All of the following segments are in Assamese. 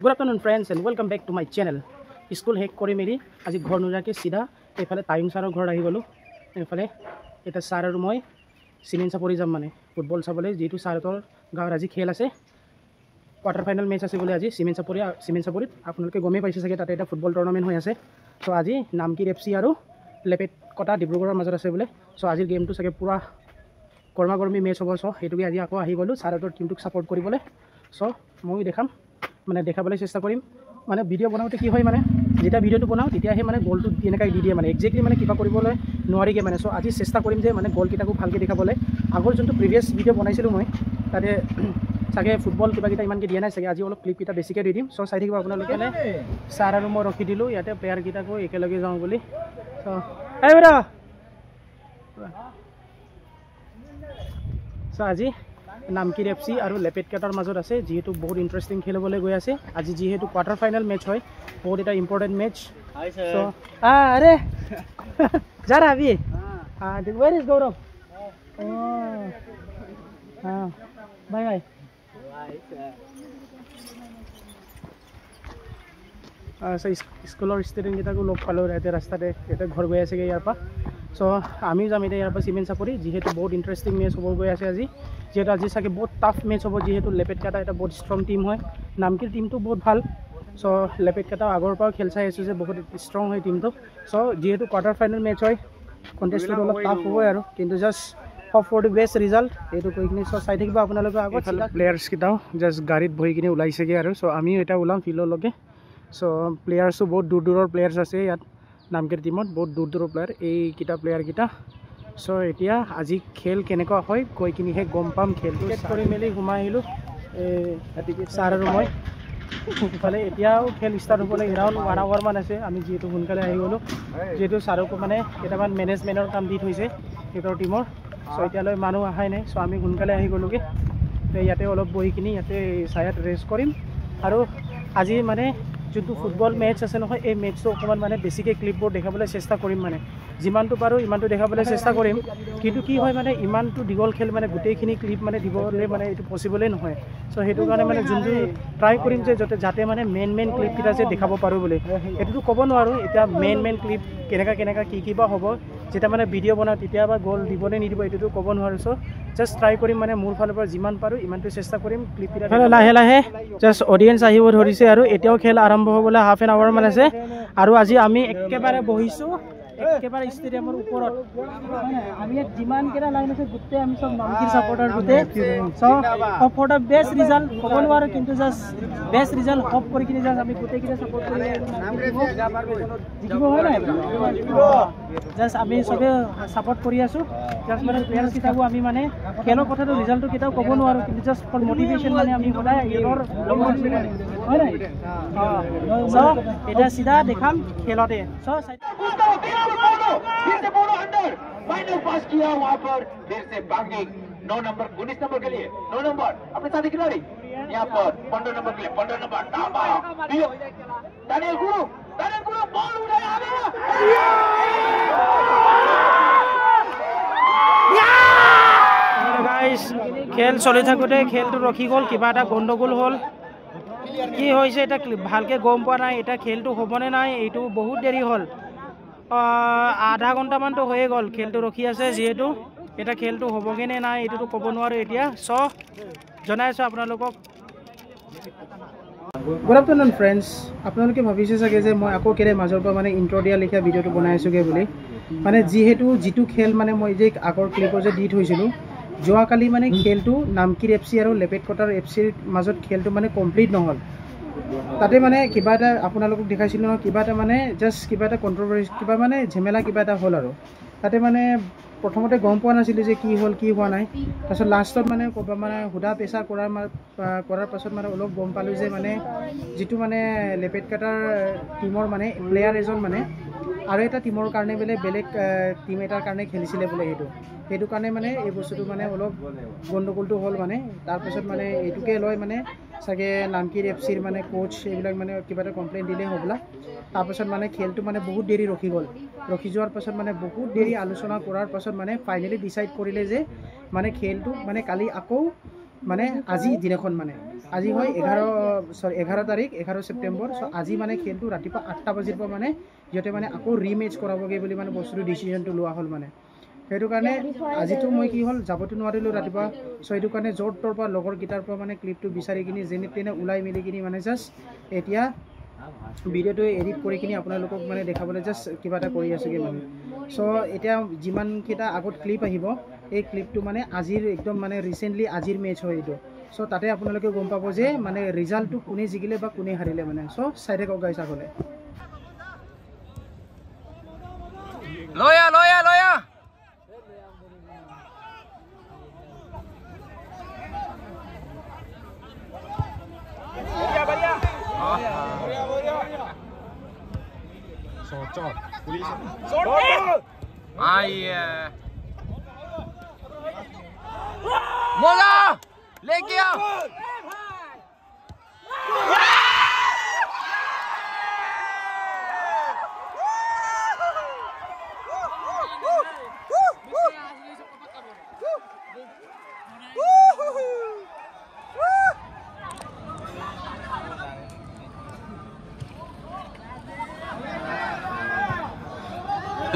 Good afternoon, friends, and welcome back to my channel. School heck kori meri aji ghor nujake sida efale Tayung sar ghor ahi golu efale eta sar aru moi Simen Sapori jam mane football sabole jetu sarator gaor aji khel ase quarter final match ase bole aji Simen Sapori apnaloke gome paise sage tate eta football tournament hoi ase so aji Namkir FC aru Lepet Kota Dibrugor major ase bole so aji game tu sage pura korma gormi match hobo so etuki aji ako ahi golu sarator team tuk support koribole so moi dekham মানে দেখাবলে চেষ্টা কৰিম মানে ভিডিও বনাওতে কি হয় মানে যেটা ভিডিওটো বনাও তেতিয়া হে মানে গোলটো এনেকাই দি দিয়ে মানে এক্স্যাক্টলি মানে কিবা কৰিবলৈ নোৱাৰিগে মানে সো আজি চেষ্টা কৰিম যে মানে গোল কিটাকো ভালকে দেখাবলে আগৰ যোনটো প্ৰিভিয়াস ভিডিও বনাইছিলো মই তাতে সাগে ফুটবল কিবা কিটা ইমানকে দিয়া নাই সাগে আজি অলপ ক্লিপ কিটা বেছিকে দি দিম সো চাই থাকিব আপোনালোকে মানে সাৰ আৰু মই ৰখি দিলো ইয়াতে প্লেয়াৰ কিটাকো একেলগে যাওঁ বুলি সো এই বৰা সো আজি Namkir FC আৰু Lepet Kotar মাজত আছে যেহেতু বহুত ইন্টারেস্টিং খেলবলৈ গৈ আছে আজি যেহেতু কোয়ার্টার ফাইনাল ম্যাচ হয় বহুত এটা ইম্পর্টেন্ট ম্যাচ সো আরে যা রা अभी हां वेयर इज गौरव हां बाय बाय सो स्कूलर स्टूडेंट किटाको लग पालो राते रास्ताते एटा घर गय আছে ইয়াৰ পা सो আমি যাম এটা ইয়াৰ পা সিমেন সাপৰি যেহেতু বহুত ইন্টারেস্টিং ম্যাচ হ'ব গৈ আছে আজি যেটা আজি সাকে বহুত টাফ ম্যাচ হ'ব যেহেতু লেপেট কাটা এটা বহুত স্ট্রং টিম হয় নামকিৰ টিমটো বহুত ভাল সো লেপেট কাটা আগৰ পৰা খেল চাই আছে যে বহুত স্ট্রং হয় টিমটো সো যেহেতু কোয়ার্টার ফাইনাল ম্যাচ হয় কন্টেস্ট অলপ টাফ হ'ব আৰু কিন্তু just hope for the best result এটো কইখিনি সো চাই থাকিব আপোনালোকে আগত প্লেয়াৰ্স কিটাও জাস্ট গাড়ীত বহি কিনে ওলাইছেগে আৰু সো আমি এটা ওলাম ফিল্ডৰ লগে সো প্লেয়াৰ্সও বহুত দূৰ দূৰৰ প্লেয়াৰ্স আছে ইয়াত নামকিৰ টিমত বহুত দূৰ দূৰৰ প্লেয়াৰ এই কিটা প্লেয়াৰ কিটা সো এতিয়া আজি খেল কেনেকুৱা হয় কৈ কিনি হে গম পাম খেলটো কৰি মেলি ঘুমাই আহিলো এটিকে সাৰ আৰু মই ফালে এতিয়াও খেল ষ্টাৰ্ট হ'বলৈ এৰাউণ্ড 1 আৱাৰ মান আছে আমি যেহেতু সোনকালে আহি গলো যেহেতু সাৰকো মানে কেইটামান মেনেজমেণ্টৰ কাম দি থৈছে হেতৰ টিমৰ সো এতিয়ালৈ মানুহ আহাই নাই সো আমি সোনকালে আহি গলোগে ইয়াতে অলপ বহি কিনি ইয়াতে সায়াত ৰেষ্ট কৰিম আৰু আজি মানে যোনটো ফুটবল ম্যাচ আছে নহয় এই ম্যাচটো অকমান মানে বেছিকে ক্লিপবোৰ দেখাবলৈ চেষ্টা কৰিম মানে যিমানটো পাৰো ইমানটো দেখাবলৈ চেষ্টা কৰিম কিন্তু কি হয় মানে ইমানটো দিগল খেল মানে গোটেইখিনি ক্লিপ মানে দিবলে মানে এটো পসিবলই নহয় সো হেতু কাৰণে মানে যোনটো ট্ৰাই কৰিম যে যাতে মানে মেইন ক্লিপ কিটা যে দেখাব পাৰো বুলি এটো ক'ব নোৱাৰো এটা মেইন ক্লিপ কেনেকা কিবা হ'ব যেটা মানে ভিডিও বনা তেতিয়া বা গোল দিবনে নিদিব এটো ক'ব নোৱাৰো সো জাস্ট ট্ৰাই কৰিম মানে মোৰ ফালৰ পৰা যিমান পাৰো ইমানটো চেষ্টা কৰিম ক্লিপ কিটা লাহে লাহে জাস্ট অডিয়েন্স আহিব ধৰিছে আৰু এতিয়াও খেল আৰম্ভ হ'বলৈ হাফ এন আৱাৰ মান আছে আৰু আজি আমি একেবাৰে বহিছো একেবাৰে স্টেডিয়ামৰ ওপৰত আমি যিমান কেটা লাইন আছে গুটে আমি সব নামকিৰ সাপোৰ্টাৰ গুটে so hope for the best result ক'ব নোৱাৰো কিন্তু জাস্ট বেস্ট ৰিজাল্ট হোপ কৰি কিনে জাস্ট আমি গুটে কিটা সাপোৰ্ট কৰি জিকিব হয় নাই জাস্ট আমি সবে সাপোৰ্ট কৰি আছো জাস্ট মানে প্লেয়াৰ্স কিটাকো আমি মানে খেলৰ কথাটো ৰিজাল্টটো কিটাও ক'ব নোৱাৰো কিন্তু জাস্ট ফৰ মোটিভেশন মানে আমি সদায় এৰৰ হয় নাই সো এটা সিধা দেখাম খেলতে সো फिर से बोलो अंदर फाइनल पास किया वहां पर फिर से बैकिंग 9 नंबर 19 नंबर के लिए 9 नंबर अपने साथी खिलाड़ी यहां पर 15 नंबर के लिए 15 नंबर टामा दानियल गुरु बॉल उड़ाया गाइस खेल चली থাকোতে খেলটো ৰখি গল কিবা এটা গন্ডগোল হল কি হৈছে এটা ভালকে গম পোৱা নাই এটা খেলটো হ'বনে নাই এইটো বহুত দেৰি হল আধা ঘন্টা মান তো হয়ে গল খেলটো ৰখি আছে যেহেতু এটা খেলটো হ'বগে নে নাই এটো ক'ব নোৱাৰো এতিয়া সো জনাইছো আপোনালোকক গুড আফটাৰনুন ফ্ৰেন্ডছ আপোনালোকে ভাবিছে চাগে যে মই আকৌ কেৰে মাজৰ পৰা মানে ইন্ট্ৰো দিয়া লিখা ভিডিওটো বনাইছোগে বুলি মানে যেহেতু যিটো খেল মানে মই যে আগৰ ক্লিপৰ যে দি থৈছিলো যোৱাকালি মানে খেলটো নামকিৰ এফচি আৰু লেপেট কটাৰ এফচিৰ মাজত খেলটো মানে কমপ্লিট নহল তাতে মানে কিবা এটা আপোনালোকক দেখাইছিল ন কিবা এটা মানে জাস্ট কিবা এটা কন্ট্ৰভাৰ্সি কিবা মানে ঝেমেলা কিবা এটা হল আৰু তাতে মানে প্ৰথমতে গম পোৱা নাছিল যে কি হল কি হোৱা নাই তাৰছত লাষ্টত মানে কবা মানে হুদা পেছা কৰাৰ পাছত মানে অলপ গম পালো যে মানে যেটো মানে লেপেট কাটাৰ টিমৰ মানে প্লেয়াৰ এজন মানে আৰু এটা টিমৰ কাৰণে বেলেগ টিম এটাৰ কাৰণে খেলিছিলে বলে হেতু কাৰণে মানে এই বস্তুটো মানে অলপ গন্ডগোলটো হল মানে তাৰ পাছত মানে এটুকে লয় মানে সাগে নামকিৰ এফচিৰ মানে কোচ এইবিলাক মানে কিবা এটা কমপ্লেইন দিলে হ'বলা তাৰ পাছত মানে খেলটো মানে বহুত দেৰি ৰখি গল ৰখি যোৱাৰ পাছত মানে বহুত দেৰি আলোচনা কৰাৰ পাছত মানে ফাইনালি ডিসাইড কৰিলে যে মানে খেলটো মানে কালি আকৌ মানে আজি দিনাখন মানে আজি হয় 11 তাৰিখ 11 ছেপ্টেম্বৰ চ' আজি মানে খেলটো ৰাতিপুৱা 8টা বজাৰ পৰা মানে ইহঁতে মানে আকৌ ৰিমেচ কৰাবগৈ বুলি মানে বস্তুটো ডিচিশ্যনটো লোৱা হ'ল মানে সেইটো কাৰণে আজিতো মই কি হ'ল যাবতো নোৱাৰিলোঁ ৰাতিপুৱা চ' সেইটো কাৰণে য'ৰ ত'ৰ পৰা লগৰকেইটাৰ পৰা মানে ক্লিপটো বিচাৰি কিনি যেনে তেনে ওলাই মেলি কিনি মানে জাষ্ট এতিয়া ভিডিঅ'টো এডিট কৰি কিনি আপোনালোকক মানে দেখাবলৈ জাষ্ট কিবা এটা কৰি আছোগৈ মানে চ' এতিয়া যিমানকেইটা আগত ক্লিপ আহিব এই ক্লিপটো মানে আজিৰ একদম মানে ৰিচেণ্টলি আজিৰ মেচ হয় এইটো চ' তাতে আপোনালোকে গম পাব যে মানে ৰিজাল্টটো কোনে জিকিলে বা কোনে হাৰিলে মানে চ' চাই থাকক গাইছ আগলে লয়া मोजा ले गया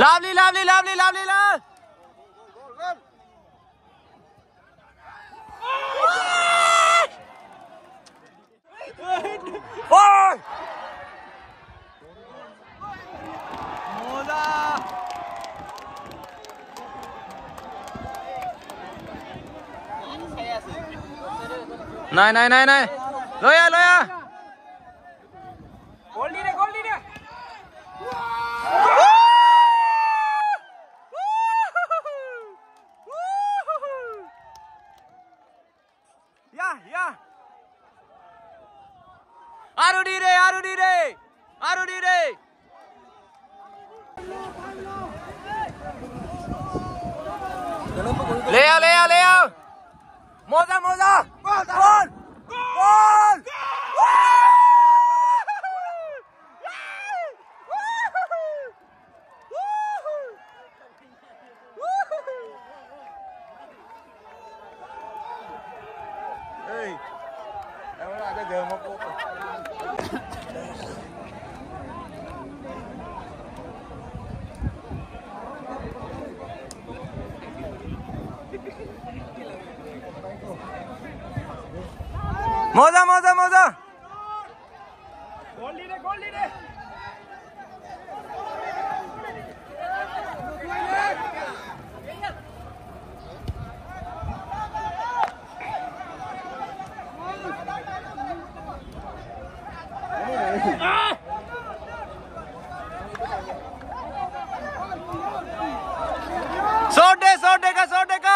Lovely. नहीं लोया गोल दी रे या आरु दी रे ले आओ मोजा गोल मोजा गोल दी रे सोटे का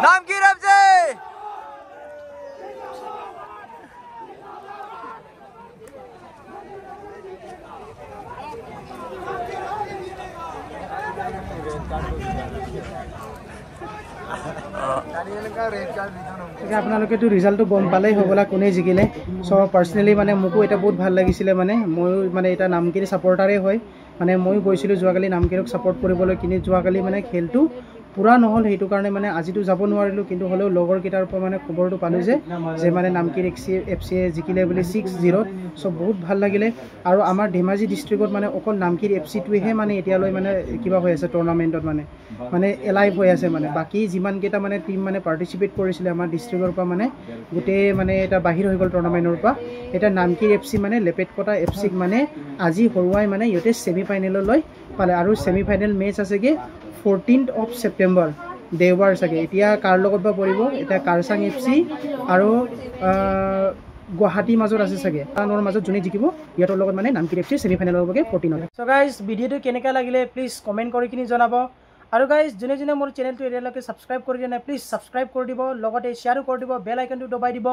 नाम की रब से আপোনালোকেতো ৰিজাল্টটো গম পালেই হ'বলা কোনে জিকিলে চ' পাৰ্চনেলি মানে মোকো এটা বহুত ভাল লাগিছিলে মানে ময়ো মানে এটা নামকিৰ ছাপৰ্টাৰে হয় মানে ময়ো গৈছিলোঁ যোৱাকালি নামকিৰক ছাপৰ্ট কৰিবলৈ কিন্তু যোৱাকালি মানে খেলটো পুৰা নহ'ল সেইটো কাৰণে মানে আজিতো যাব নোৱাৰিলোঁ কিন্তু হ'লেও লগৰকেইটাৰ পৰা মানে খবৰটো পালোঁ যে মানে নামকিৰ FC জিকিলে বুলি 6-0 চ' বহুত ভাল লাগিলে আৰু আমাৰ ধেমাজি ডিষ্ট্ৰিক্টত মানে অকল নামকিৰ FC টোৱেহে মানে এতিয়ালৈ মানে কিবা হৈ আছে টুৰ্ণামেণ্টত মানে এলাইভ হৈ আছে মানে বাকী যিমানকেইটা মানে টিম মানে পাৰ্টিচিপেট কৰিছিলে আমাৰ ডিষ্ট্ৰিক্টৰ পৰা মানে গোটেই মানে এটা বাহিৰ হৈ গ'ল টুৰ্ণামেণ্টৰ পৰা এটা নামকিৰ FC মানে লেপেটকটা FCক মানে আজি হৰুৱাই মানে ইহঁতে ছেমিফাইনেললৈ পালে আৰু ছেমিফাইনেল মেচ আছেগৈ 14th of September দেওবাৰ চাগে এতিয়া কাৰ লগত বা পৰিব এটা কাৰচাং FC আৰু গুৱাহাটীৰ মাজত আছে চাগে আনৰ মাজত যোনে জিকিব ইহঁতৰ লগত মানে নামকিৰ FC ছেমিফাইনেলৰ হ'বগৈ 14ত চ' গাইজ ভিডিঅ'টো কেনেকুৱা লাগিলে প্লিজ কমেণ্ট কৰি কিনি জনাব আৰু গাইজ যোনে মোৰ চেনেলটো এতিয়ালৈকে ছাবস্ক্ৰাইব কৰি দিয়া নাই প্লিজ ছাবস্ক্ৰাইব কৰি দিব লগতে শ্বেয়াৰো কৰি দিব বেল আইকনটো দবাই দিব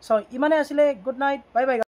চ' ইমানে আছিলে গুড নাইট বাই বাই